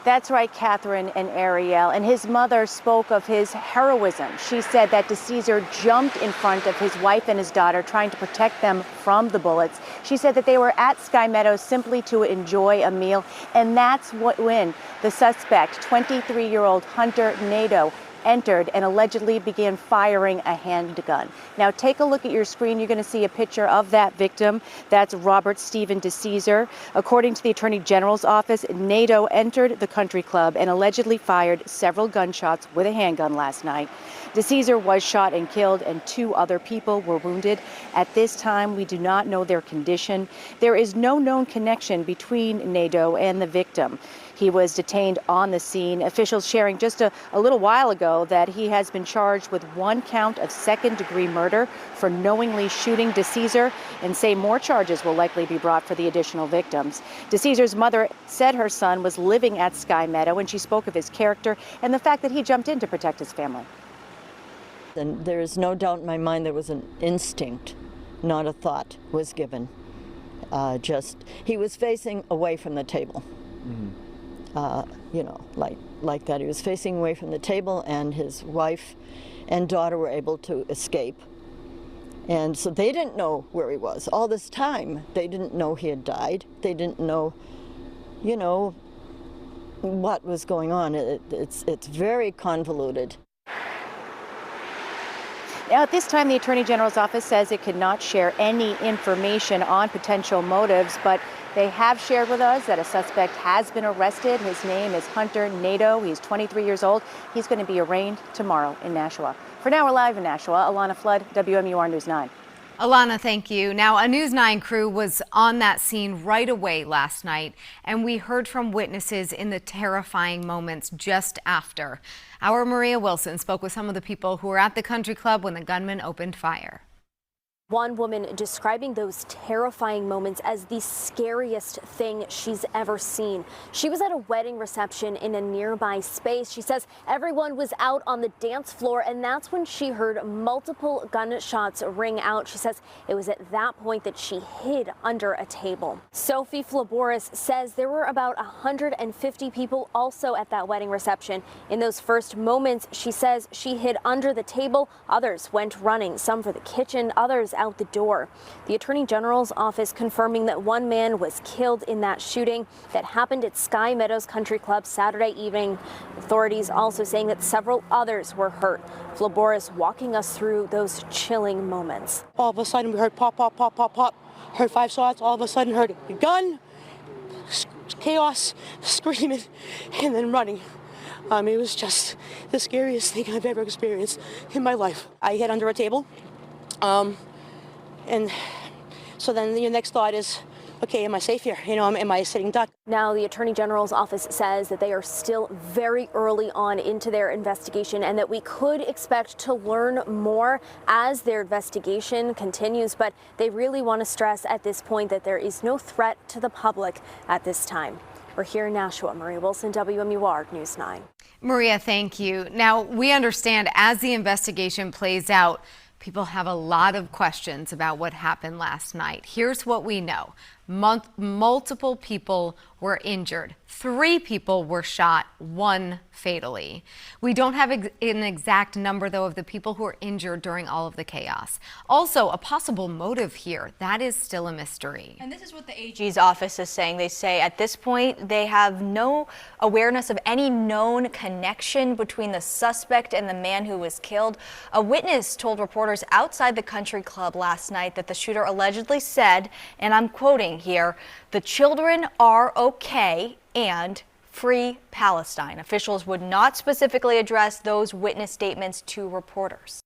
That's right, Catherine and Ariel. And his mother spoke of his heroism. She said that DeCesar jumped in front of his wife and his daughter, trying to protect them from the bullets. She said that they were at Sky Meadows simply to enjoy a meal. And that's when the suspect, 23-year-old Hunter Nadeau, entered and allegedly began firing a handgun. Now take a look at your screen. You're going to see a picture of that victim. That's Robert Stephen DeCesar. According to the Attorney General's office, Nadeau entered the country club and allegedly fired several gunshots with a handgun last night. DeCesar was shot and killed, and 2 other people were wounded. At this time, we do not know their condition. There is no known connection between Nadeau and the victim. He was detained on the scene. Officials sharing just a little while ago that he has been charged with 1 count of second-degree murder for knowingly shooting DeCesar, and say more charges will likely be brought for the additional victims. DeCesar's mother said her son was living at Sky Meadow, and she spoke of his character and the fact that he jumped in to protect his family. And there is no doubt in my mind there was an instinct, not a thought, was given. He was facing away from the table. Mm-hmm. You know, like that. He was facing away from the table, and his wife and daughter were able to escape. And so they didn't know where he was. All this time, they didn't know he had died. They didn't know, you know, what was going on. It's very convoluted. Now, at this time, the Attorney General's office says it could not share any information on potential motives, but they have shared with us that a suspect has been arrested. His name is Hunter Nadeau. He's 23 years old. He's going to be arraigned tomorrow in Nashua. For now, we're live in Nashua. Alana Flood, WMUR News 9. Alana, thank you. Now, a News 9 crew was on that scene right away last night, and we heard from witnesses in the terrifying moments just after. Our Maria Wilson spoke with some of the people who were at the country club when the gunman opened fire. One woman describing those terrifying moments as the scariest thing she's ever seen. She was at a wedding reception in a nearby space. She says everyone was out on the dance floor, and that's when she heard multiple gunshots ring out. She says it was at that point that she hid under a table. Sophie Flaboris says there were about 150 people also at that wedding reception. In those first moments, she says she hid under the table. Others went running, some for the kitchen, others out the door. The Attorney General's office confirming that 1 man was killed in that shooting that happened at Sky Meadows Country Club Saturday evening. Authorities also saying that several others were hurt. Flaboris walking us through those chilling moments. All of a sudden we heard pop, pop, pop, pop, pop. Heard 5 shots. All of a sudden heard a gun, chaos, screaming, and then running. It was just the scariest thing I've ever experienced in my life. I hid under a table. And so then your next thought is, okay, am I safe here? You know, am I a sitting duck? Now, the Attorney General's office says that they are still very early on into their investigation and that we could expect to learn more as their investigation continues. But they really want to stress at this point that there is no threat to the public at this time. We're here in Nashua. Maria Wilson, WMUR News 9. Maria, thank you. Now, we understand as the investigation plays out, people have a lot of questions about what happened last night. Here's what we know. Multiple people were injured. 3 people were shot, 1 fatally. We don't have an exact number, though, of the people who were injured during all of the chaos. Also, a possible motive here. That is still a mystery. And this is what the AG's office is saying. They say at this point they have no awareness of any known connection between the suspect and the man who was killed. A witness told reporters outside the country club last night that the shooter allegedly said, and I'm quoting here, "The children are okay and free Palestine." Officials would not specifically address those witness statements to reporters.